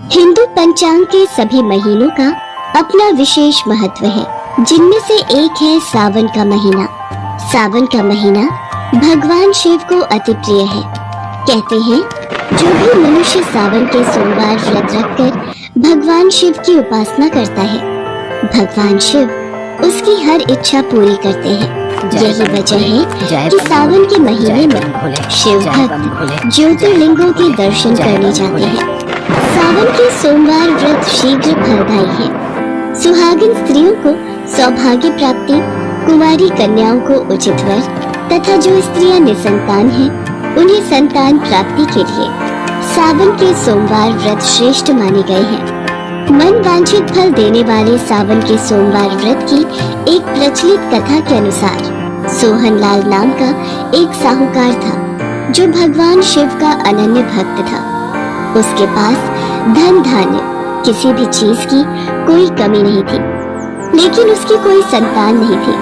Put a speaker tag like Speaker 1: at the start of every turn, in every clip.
Speaker 1: हिंदू पंचांग के सभी महीनों का अपना विशेष महत्व है, जिनमें से एक है सावन का महीना। सावन का महीना भगवान शिव को अति प्रिय है। कहते हैं जो भी मनुष्य सावन के सोमवार व्रत रखकर भगवान शिव की उपासना करता है, भगवान शिव उसकी हर इच्छा पूरी करते हैं। यही वजह है कि सावन के महीने में शिव भक्त ज्योतिर्लिंगों के दर्शन करने जाते हैं। सावन के सोमवार व्रत शीघ्र फलदायी है। सुहागिन स्त्रियों को सौभाग्य प्राप्ति, कुंवारी कन्याओं को उचित वर तथा जो स्त्रियां निसंतान हैं, उन्हें संतान प्राप्ति के लिए सावन के सोमवार व्रत श्रेष्ठ माने गए हैं। मन वांछित फल देने वाले सावन के सोमवार व्रत की एक प्रचलित कथा के अनुसार सोहनलाल नाम का एक साहूकार था, जो भगवान शिव का अनन्य भक्त था। उसके पास धन धान्य किसी भी चीज की कोई कमी नहीं थी, लेकिन उसकी कोई संतान नहीं थी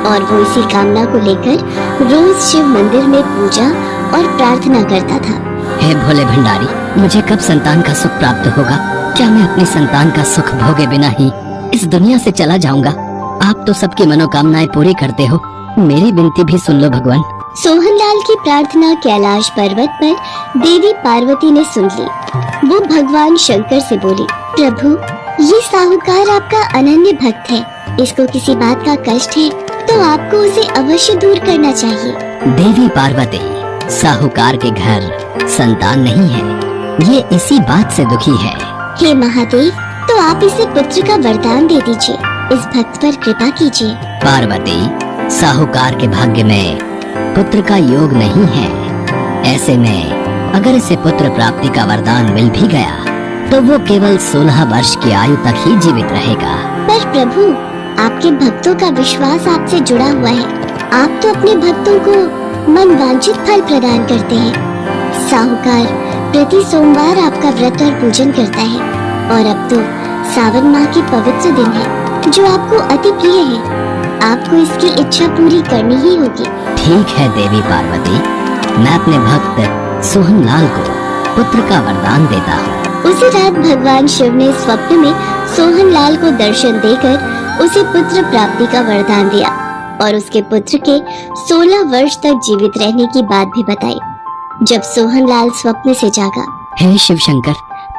Speaker 1: और वो इसी कामना को लेकर रोज शिव मंदिर में पूजा और प्रार्थना करता था।
Speaker 2: हे भोले भंडारी, मुझे कब संतान का सुख प्राप्त होगा? क्या मैं अपनी संतान का सुख भोगे बिना ही इस दुनिया से चला जाऊंगा? आप तो सबकी मनोकामनाएं पूरी करते हो, मेरी विनती भी सुन लो भगवान।
Speaker 1: सोहनलाल की प्रार्थना कैलाश पर्वत पर देवी पार्वती ने सुन ली। वो भगवान शंकर से बोली, प्रभु ये साहूकार आपका अनन्य भक्त है, इसको किसी बात का कष्ट है तो आपको उसे अवश्य दूर करना चाहिए।
Speaker 2: देवी पार्वती, साहूकार के घर संतान नहीं है, ये इसी बात से दुखी है।
Speaker 1: हे महादेव, तो आप इसे पुत्र का वरदान दे दीजिए, इस भक्त पर कृपा कीजिए।
Speaker 2: पार्वती, साहूकार के भाग्य में पुत्र का योग नहीं है। ऐसे में अगर इसे पुत्र प्राप्ति का वरदान मिल भी गया तो वो केवल 16 वर्ष की आयु तक ही जीवित रहेगा।
Speaker 1: पर प्रभु, आपके भक्तों का विश्वास आपसे जुड़ा हुआ है। आप तो अपने भक्तों को मन वांछित फल प्रदान करते हैं। साहूकार प्रति सोमवार आपका व्रत और पूजन करता है और अब तो सावन माह की पवित्र दिन है, जो आपको अति प्रिय है। आपको इसकी इच्छा पूरी करनी ही होगी।
Speaker 2: ठीक है देवी पार्वती, मैं अपने भक्त सोहनलाल को पुत्र का वरदान देता हूँ।
Speaker 1: उसी रात भगवान शिव ने स्वप्न में सोहनलाल को दर्शन देकर उसे पुत्र प्राप्ति का वरदान दिया और उसके पुत्र के 16 वर्ष तक जीवित रहने की बात भी बताई। जब सोहनलाल स्वप्न से जागा,
Speaker 2: हे शिव शंकर,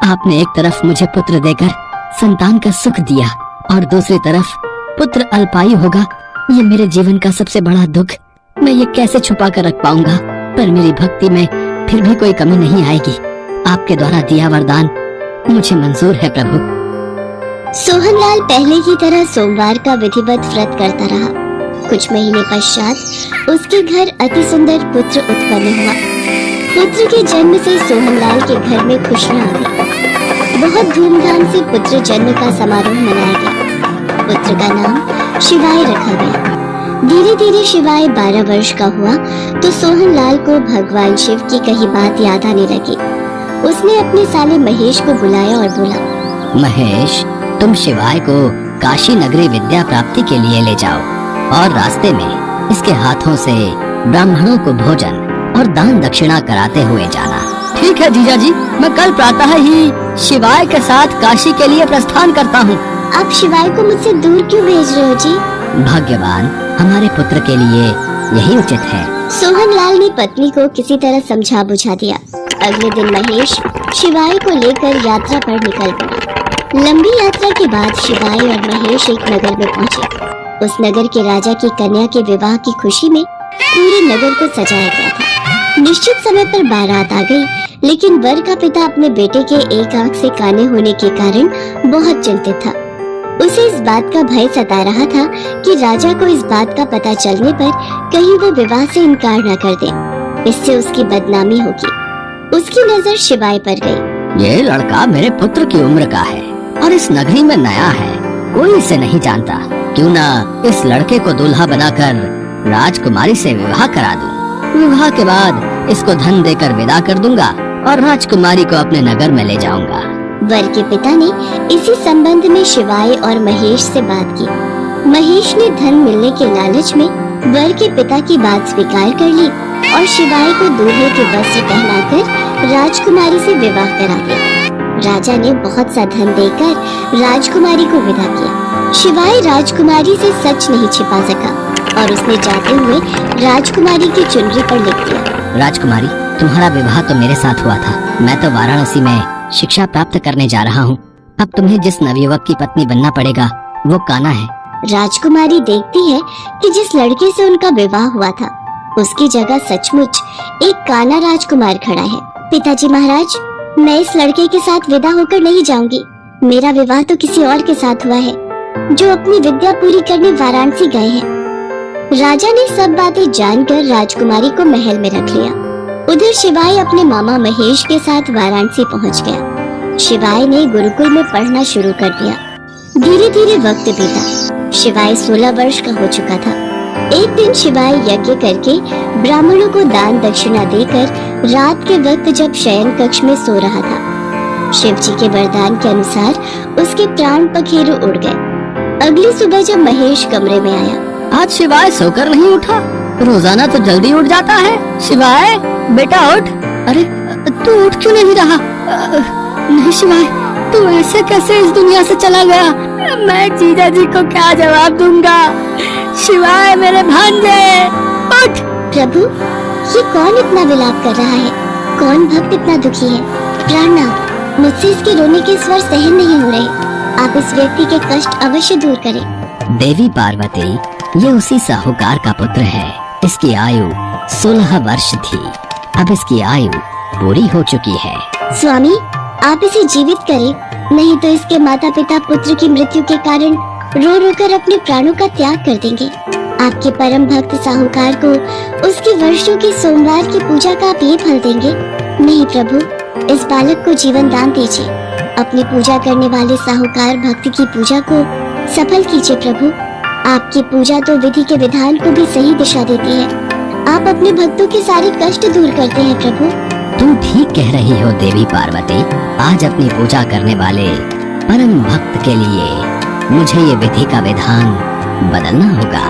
Speaker 2: आपने एक तरफ मुझे पुत्र देकर संतान का सुख दिया और दूसरी तरफ पुत्र अल्पायु होगा, ये मेरे जीवन का सबसे बड़ा दुख। मैं ये कैसे छुपा कर रख पाऊंगा? पर मेरी भक्ति में फिर भी कोई कमी नहीं आएगी। आपके द्वारा दिया वरदान मुझे मंजूर है प्रभु।
Speaker 1: सोहनलाल पहले की तरह सोमवार का विधिवत व्रत करता रहा। कुछ महीने पश्चात उसके घर अति सुंदर पुत्र उत्पन्न हुआ। पुत्र के जन्म से सोहनलाल के घर में खुशियां आ गई। बहुत धूमधाम से पुत्र जन्म का समारोह मनाया गया। पुत्र का नाम शिवाय रखा गया। धीरे धीरे शिवाय 12 वर्ष का हुआ तो सोहनलाल को भगवान शिव की कही बात याद आने लगी। उसने अपने साले महेश को बुलाया और बोला,
Speaker 2: महेश, तुम शिवाय को काशी नगरी विद्या प्राप्ति के लिए ले जाओ और रास्ते में इसके हाथों से ब्राह्मणों को भोजन और दान दक्षिणा कराते हुए जाना। ठीक है जीजा जी, मैं कल प्रातः ही शिवाय के साथ काशी के लिए प्रस्थान करता हूँ।
Speaker 1: आप शिवाय को मुझसे दूर क्यों भेज रहे हो जी?
Speaker 2: भाग्यवान, हमारे पुत्र के लिए यही उचित है।
Speaker 1: सोहनलाल ने पत्नी को किसी तरह समझा बुझा दिया। अगले दिन महेश शिवाय को लेकर यात्रा पर निकल पड़ा। लंबी यात्रा के बाद शिवाय और महेश एक नगर में पहुँचे। उस नगर के राजा की कन्या के विवाह की खुशी में पूरे नगर को सजाया गया था। निश्चित समय पर बारात आ गई, लेकिन वर का पिता अपने बेटे के एक आंख से काने होने के कारण बहुत चिंतित था। उसे इस बात का भय सता रहा था कि राजा को इस बात का पता चलने पर कहीं वो विवाह से इनकार न कर दे, इससे उसकी बदनामी होगी। उसकी नजर शिवाय पर गई।
Speaker 2: ये लड़का मेरे पुत्र की उम्र का है और इस नगरी में नया है, कोई इसे नहीं जानता। क्यों ना इस लड़के को दूल्हा बनाकर राजकुमारी से विवाह करा दूं। विवाह के बाद इसको धन देकर विदा कर दूंगा और राजकुमारी को अपने नगर में ले जाऊंगा।
Speaker 1: वर के पिता ने इसी संबंध में शिवाय और महेश से बात की। महेश ने धन मिलने के लालच में वर के पिता की बात स्वीकार कर ली और शिवाय को दूल्हे के वस्त्र पहनाकर राजकुमारी से विवाह करा दिया। राजा ने बहुत सा धन देकर राजकुमारी को विदा किया। शिवाय राजकुमारी से सच नहीं छिपा सका और उसने जाते हुए राजकुमारी की चुनरी पर लिख दिया।
Speaker 2: राजकुमारी, तुम्हारा विवाह तो मेरे साथ हुआ था। मैं तो वाराणसी में शिक्षा प्राप्त करने जा रहा हूँ। अब तुम्हें जिस नवयुवक की पत्नी बनना पड़ेगा वो काना है।
Speaker 1: राजकुमारी देखती है कि जिस लड़के से उनका विवाह हुआ था उसकी जगह सचमुच एक काना राजकुमार खड़ा है। पिताजी महाराज, मैं इस लड़के के साथ विदा होकर नहीं जाऊंगी। मेरा विवाह तो किसी और के साथ हुआ है जो अपनी विद्या पूरी करने वाराणसी गए हैं। राजा ने सब बातें जानकर राजकुमारी को महल में रख लिया। उधर शिवाय अपने मामा महेश के साथ वाराणसी पहुंच गया। शिवाय ने गुरुकुल में पढ़ना शुरू कर दिया। धीरे धीरे वक्त बीता। शिवाय 16 वर्ष का हो चुका था। एक दिन शिवाय यज्ञ करके ब्राह्मणों को दान दक्षिणा देकर रात के वक्त जब शयन कक्ष में सो रहा था, शिव जी के वरदान के अनुसार उसके प्राण पखेरु उड़ गए। अगली सुबह जब महेश कमरे में आया,
Speaker 2: आज शिवाय सोकर नहीं उठा? रोजाना तो जल्दी उठ जाता है। शिवाय बेटा उठ। अरे तू उठ क्यों नहीं रहा? नहीं शिवाय, तू ऐसे कैसे इस दुनिया से चला गया? मैं जीजा जी को क्या जवाब दूंगा? शिवाय मेरे भांजे उठ।
Speaker 1: प्रभु, ये कौन इतना विलाप कर रहा है? कौन भक्त इतना दुखी है? प्राणनाथ, मुझसे इसके रोने के स्वर सहन नहीं हो रहे। आप इस व्यक्ति के कष्ट अवश्य दूर करें।
Speaker 2: देवी पार्वती, ये उसी साहूकार का पुत्र है। इसकी आयु 16 वर्ष थी। अब इसकी आयु पूरी हो चुकी है।
Speaker 1: स्वामी, आप इसे जीवित करें, नहीं तो इसके माता पिता पुत्र की मृत्यु के कारण रो रो कर अपने प्राणों का त्याग कर देंगे। आपके परम भक्त साहूकार को उसके वर्षों के सोमवार की पूजा का आप ये फल देंगे? नहीं प्रभु, इस बालक को जीवन दान दीजिए। अपनी पूजा करने वाले साहूकार भक्त की पूजा को सफल कीजिए प्रभु। आपकी पूजा तो विधि के विधान को भी सही दिशा देती है। आप अपने भक्तों के सारे कष्ट दूर करते हैं प्रभु।
Speaker 2: तुम ठीक कह रही हो देवी पार्वती। आज अपनी पूजा करने वाले परम भक्त के लिए मुझे ये विधि का विधान बदलना होगा।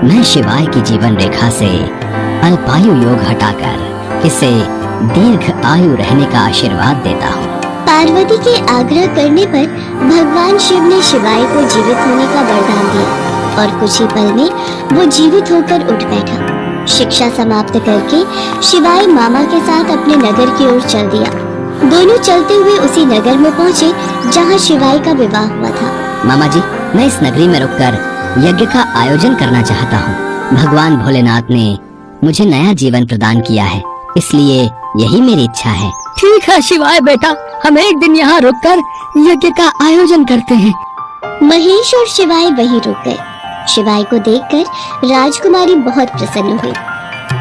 Speaker 2: मैं शिवाय की जीवन रेखा से अल्पायु योग हटाकर इसे दीर्घ आयु रहने का आशीर्वाद देता हूँ।
Speaker 1: पार्वती के आग्रह करने पर भगवान शिव ने शिवाय को जीवित होने का वरदान दिया और कुछ ही पल में वो जीवित होकर उठ बैठा। शिक्षा समाप्त करके शिवाय मामा के साथ अपने नगर की ओर चल दिया। दोनों चलते हुए उसी नगर में पहुँचे जहाँ शिवाय का विवाह हुआ था।
Speaker 2: मामा जी, मैं इस नगरी में रुककर यज्ञ का आयोजन करना चाहता हूँ। भगवान भोलेनाथ ने मुझे नया जीवन प्रदान किया है, इसलिए यही मेरी इच्छा है। ठीक है शिवाय बेटा, हम एक दिन यहाँ रुककर यज्ञ का आयोजन करते हैं।
Speaker 1: महेश और शिवाय वहीं रुक गए। शिवाय को देखकर राजकुमारी बहुत प्रसन्न हुई।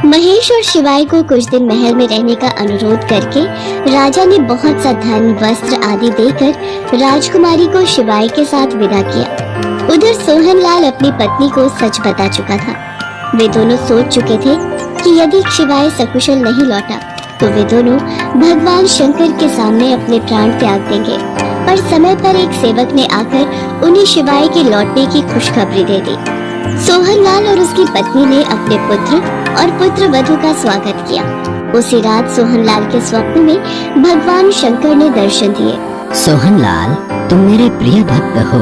Speaker 1: महेश और शिवाय को कुछ दिन महल में रहने का अनुरोध करके राजा ने बहुत सा धन वस्त्र आदि देकर राजकुमारी को शिवाय के साथ विदा किया। उधर सोहनलाल अपनी पत्नी को सच बता चुका था। वे दोनों सोच चुके थे कि यदि शिवाय सकुशल नहीं लौटा तो वे दोनों भगवान शंकर के सामने अपने प्राण त्याग देंगे। पर समय पर एक सेवक ने आकर उन्हें शिवाय के लौटने की खुशखबरी दे दी। सोहनलाल और उसकी पत्नी ने अपने पुत्र और पुत्र वधू का स्वागत किया। उसी रात सोहनलाल के स्वप्न में भगवान शंकर ने दर्शन दिए।
Speaker 2: सोहनलाल, तुम मेरे प्रिय भक्त हो।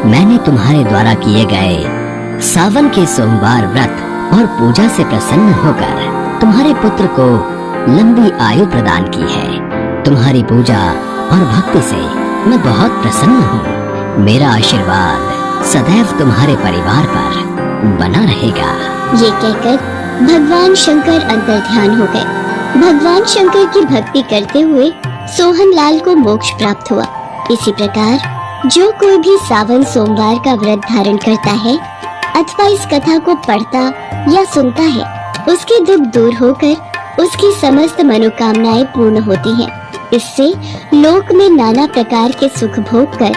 Speaker 2: मैंने तुम्हारे द्वारा किए गए सावन के सोमवार व्रत और पूजा से प्रसन्न होकर तुम्हारे पुत्र को लंबी आयु प्रदान की है। तुम्हारी पूजा और भक्ति से मैं बहुत प्रसन्न हूँ। मेरा आशीर्वाद सदैव तुम्हारे परिवार पर बना रहेगा।
Speaker 1: ये कहकर भगवान शंकर अंतर्ध्यान हो गए। भगवान शंकर की भक्ति करते हुए सोहनलाल को मोक्ष प्राप्त हुआ। इसी प्रकार जो कोई भी सावन सोमवार का व्रत धारण करता है अथवा इस कथा को पढ़ता या सुनता है, उसके दुख दूर होकर उसकी समस्त मनोकामनाएं पूर्ण होती हैं। इससे लोक में नाना प्रकार के सुख भोग कर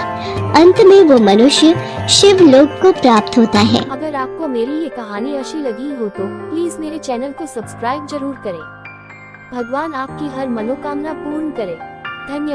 Speaker 1: अंत में वो मनुष्य शिव लोक को प्राप्त होता है।
Speaker 3: अगर आपको मेरी ये कहानी अच्छी लगी हो तो प्लीज मेरे चैनल को सब्सक्राइब जरूर करें। भगवान आपकी हर मनोकामना पूर्ण करे। धन्यवाद।